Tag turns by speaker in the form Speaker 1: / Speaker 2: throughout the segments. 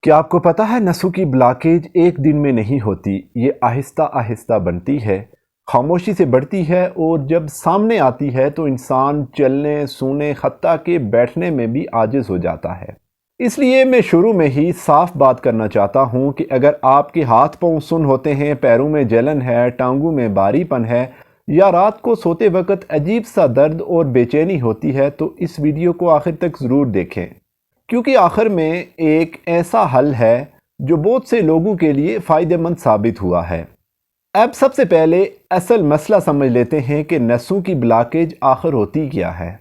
Speaker 1: کیا آپ کو پتہ ہے نسوں کی بلاکیج ایک دن میں نہیں ہوتی، یہ آہستہ آہستہ بنتی ہے، خاموشی سے بڑھتی ہے اور جب سامنے آتی ہے تو انسان چلنے، سونے، حتیٰ کہ بیٹھنے میں بھی عاجز ہو جاتا ہے۔ اس لیے میں شروع میں ہی صاف بات کرنا چاہتا ہوں کہ اگر آپ کے ہاتھ پاؤں سن ہوتے ہیں، پیروں میں جلن ہے، ٹانگوں میں بھاری پن ہے یا رات کو سوتے وقت عجیب سا درد اور بے چینی ہوتی ہے تو اس ویڈیو کو آخر تک ضرور دیکھیں، کیونکہ آخر میں ایک ایسا حل ہے جو بہت سے لوگوں کے لیے فائدہ مند ثابت ہوا ہے۔ اب سب سے پہلے اصل مسئلہ سمجھ لیتے ہیں کہ نسوں کی بلاکیج آخر ہوتی کیا ہے۔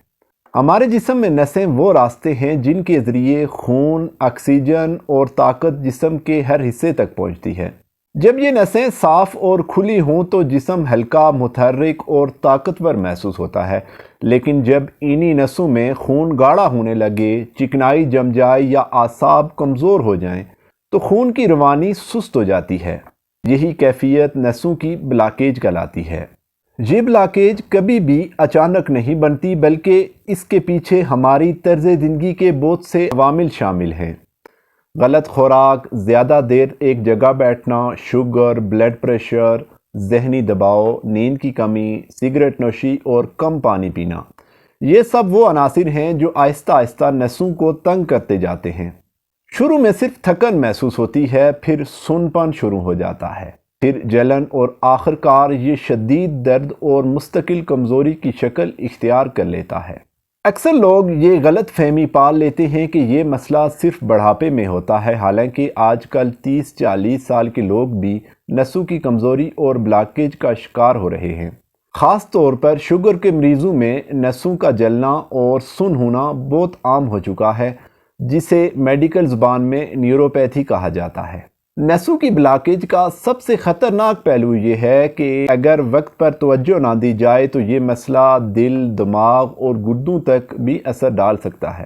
Speaker 1: ہمارے جسم میں نسیں وہ راستے ہیں جن کے ذریعے خون، آکسیجن اور طاقت جسم کے ہر حصے تک پہنچتی ہے۔ جب یہ نسیں صاف اور کھلی ہوں تو جسم ہلکا، متحرک اور طاقتور محسوس ہوتا ہے، لیکن جب انہی نسوں میں خون گاڑھا ہونے لگے، چکنائی جم جائے یا اعصاب کمزور ہو جائیں تو خون کی روانی سست ہو جاتی ہے۔ یہی کیفیت نسوں کی بلاکیج کہلاتی ہے۔ یہ بلاکیج کبھی بھی اچانک نہیں بنتی، بلکہ اس کے پیچھے ہماری طرز زندگی کے بہت سے عوامل شامل ہیں۔ غلط خوراک، زیادہ دیر ایک جگہ بیٹھنا، شوگر، بلڈ پریشر، ذہنی دباؤ، نیند کی کمی، سگریٹ نوشی اور کم پانی پینا، یہ سب وہ عناصر ہیں جو آہستہ آہستہ نسوں کو تنگ کرتے جاتے ہیں۔ شروع میں صرف تھکن محسوس ہوتی ہے، پھر سن پن شروع ہو جاتا ہے، پھر جلن اور آخر کار یہ شدید درد اور مستقل کمزوری کی شکل اختیار کر لیتا ہے۔ اکثر لوگ یہ غلط فہمی پال لیتے ہیں کہ یہ مسئلہ صرف بڑھاپے میں ہوتا ہے، حالانکہ آج کل 30-40 سال کے لوگ بھی نسوں کی کمزوری اور بلاکیج کا شکار ہو رہے ہیں۔ خاص طور پر شوگر کے مریضوں میں نسوں کا جلنا اور سن ہونا بہت عام ہو چکا ہے، جسے میڈیکل زبان میں نیوروپیتھی کہا جاتا ہے۔ نسوں کی بلاکیج کا سب سے خطرناک پہلو یہ ہے کہ اگر وقت پر توجہ نہ دی جائے تو یہ مسئلہ دل، دماغ اور گردوں تک بھی اثر ڈال سکتا ہے۔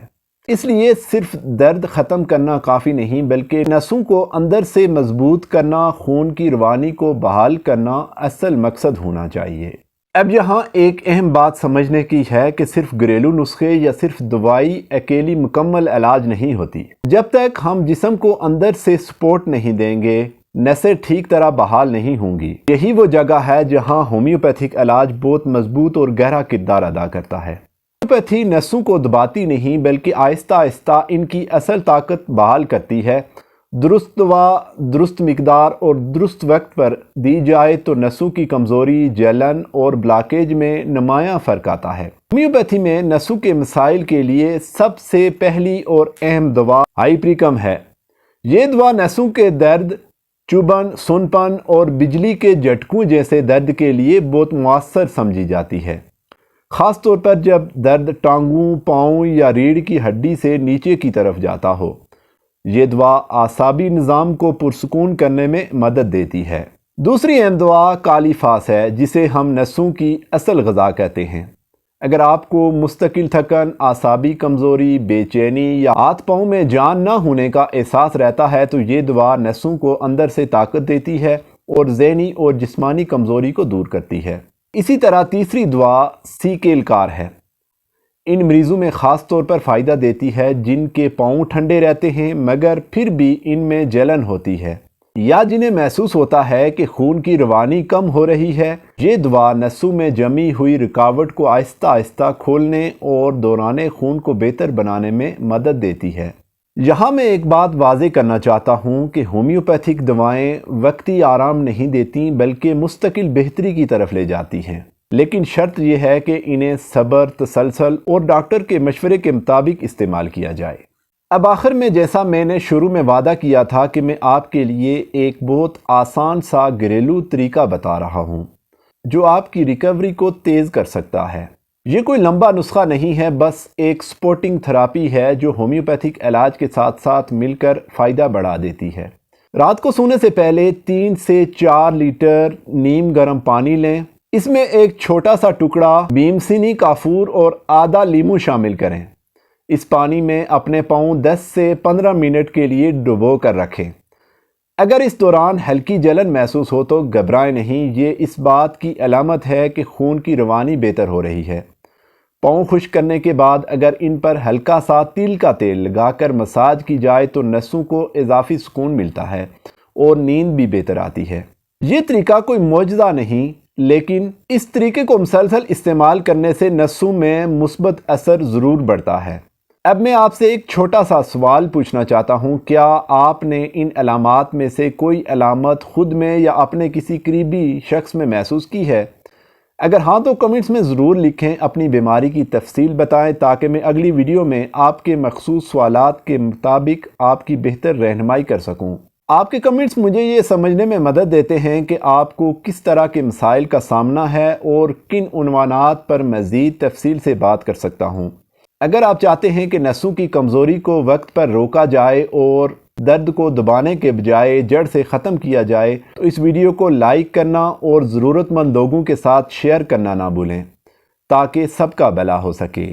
Speaker 1: اس لیے صرف درد ختم کرنا کافی نہیں، بلکہ نسوں کو اندر سے مضبوط کرنا، خون کی روانی کو بحال کرنا اصل مقصد ہونا چاہیے۔ اب یہاں ایک اہم بات سمجھنے کی ہے کہ صرف گھریلو نسخے یا صرف دوائی اکیلی مکمل علاج نہیں ہوتی۔ جب تک ہم جسم کو اندر سے سپورٹ نہیں دیں گے، نسیں ٹھیک طرح بحال نہیں ہوں گی۔ یہی وہ جگہ ہے جہاں ہومیوپیتھک علاج بہت مضبوط اور گہرا کردار ادا کرتا ہے۔ ہومیوپیتھی نسوں کو دباتی نہیں، بلکہ آہستہ آہستہ ان کی اصل طاقت بحال کرتی ہے۔ درست دوا، درست مقدار اور درست وقت پر دی جائے تو نسوں کی کمزوری، جلن اور بلاکیج میں نمایاں فرق آتا ہے۔ ہومیوپیتھی میں نسوں کے مسائل کے لیے سب سے پہلی اور اہم دوا ہائپریکم ہے۔ یہ دوا نسوں کے درد، چبھن، سن پن اور بجلی کے جھٹکوں جیسے درد کے لیے بہت مؤثر سمجھی جاتی ہے، خاص طور پر جب درد ٹانگوں، پاؤں یا ریڑھ کی ہڈی سے نیچے کی طرف جاتا ہو۔ یہ دوا اعصابی نظام کو پرسکون کرنے میں مدد دیتی ہے۔ دوسری اہم دوا کالی فاس ہے، جسے ہم نسوں کی اصل غذا کہتے ہیں۔ اگر آپ کو مستقل تھکن، اعصابی کمزوری، بے چینی یا ہاتھ پاؤں میں جان نہ ہونے کا احساس رہتا ہے تو یہ دوا نسوں کو اندر سے طاقت دیتی ہے اور ذہنی اور جسمانی کمزوری کو دور کرتی ہے۔ اسی طرح تیسری دوا سیکیل کار ہے۔ ان مریضوں میں خاص طور پر فائدہ دیتی ہے جن کے پاؤں ٹھنڈے رہتے ہیں مگر پھر بھی ان میں جلن ہوتی ہے، یا جنہیں محسوس ہوتا ہے کہ خون کی روانی کم ہو رہی ہے۔ یہ دوا نسوں میں جمی ہوئی رکاوٹ کو آہستہ آہستہ کھولنے اور دوران خون کو بہتر بنانے میں مدد دیتی ہے۔ یہاں میں ایک بات واضح کرنا چاہتا ہوں کہ ہومیوپیتھک دوائیں وقتی آرام نہیں دیتی بلکہ مستقل بہتری کی طرف لے جاتی ہیں، لیکن شرط یہ ہے کہ انہیں صبر، تسلسل اور ڈاکٹر کے مشورے کے مطابق استعمال کیا جائے۔ اب آخر میں جیسا میں نے شروع میں وعدہ کیا تھا کہ میں آپ کے لیے ایک بہت آسان سا گھریلو طریقہ بتا رہا ہوں جو آپ کی ریکوری کو تیز کر سکتا ہے۔ یہ کوئی لمبا نسخہ نہیں ہے، بس ایک سپورٹنگ تھراپی ہے جو ہومیوپیتھک علاج کے ساتھ ساتھ مل کر فائدہ بڑھا دیتی ہے۔ رات کو سونے سے پہلے 3 سے 4 لیٹر نیم گرم پانی لیں۔ اس میں ایک چھوٹا سا ٹکڑا بھیم سینی کافور اور آدھا لیمو شامل کریں۔ اس پانی میں اپنے پاؤں 10 سے 15 منٹ کے لیے ڈبو کر رکھیں۔ اگر اس دوران ہلکی جلن محسوس ہو تو گھبرائیں نہیں، یہ اس بات کی علامت ہے کہ خون کی روانی بہتر ہو رہی ہے۔ پاؤں خشک کرنے کے بعد اگر ان پر ہلکا سا تل کا تیل لگا کر مساج کی جائے تو نسوں کو اضافی سکون ملتا ہے اور نیند بھی بہتر آتی ہے۔ یہ طریقہ کوئی معجزہ نہیں، لیکن اس طریقے کو مسلسل استعمال کرنے سے نسوں میں مثبت اثر ضرور بڑھتا ہے۔ اب میں آپ سے ایک چھوٹا سا سوال پوچھنا چاہتا ہوں، کیا آپ نے ان علامات میں سے کوئی علامت خود میں یا اپنے کسی قریبی شخص میں محسوس کی ہے؟ اگر ہاں تو کمنٹس میں ضرور لکھیں، اپنی بیماری کی تفصیل بتائیں تاکہ میں اگلی ویڈیو میں آپ کے مخصوص سوالات کے مطابق آپ کی بہتر رہنمائی کر سکوں۔ آپ کے کمنٹس مجھے یہ سمجھنے میں مدد دیتے ہیں کہ آپ کو کس طرح کے مسائل کا سامنا ہے اور کن عنوانات پر مزید تفصیل سے بات کر سکتا ہوں۔ اگر آپ چاہتے ہیں کہ نسوں کی کمزوری کو وقت پر روکا جائے اور درد کو دبانے کے بجائے جڑ سے ختم کیا جائے تو اس ویڈیو کو لائک کرنا اور ضرورت مند لوگوں کے ساتھ شیئر کرنا نہ بھولیں تاکہ سب کا بھلا ہو سکے۔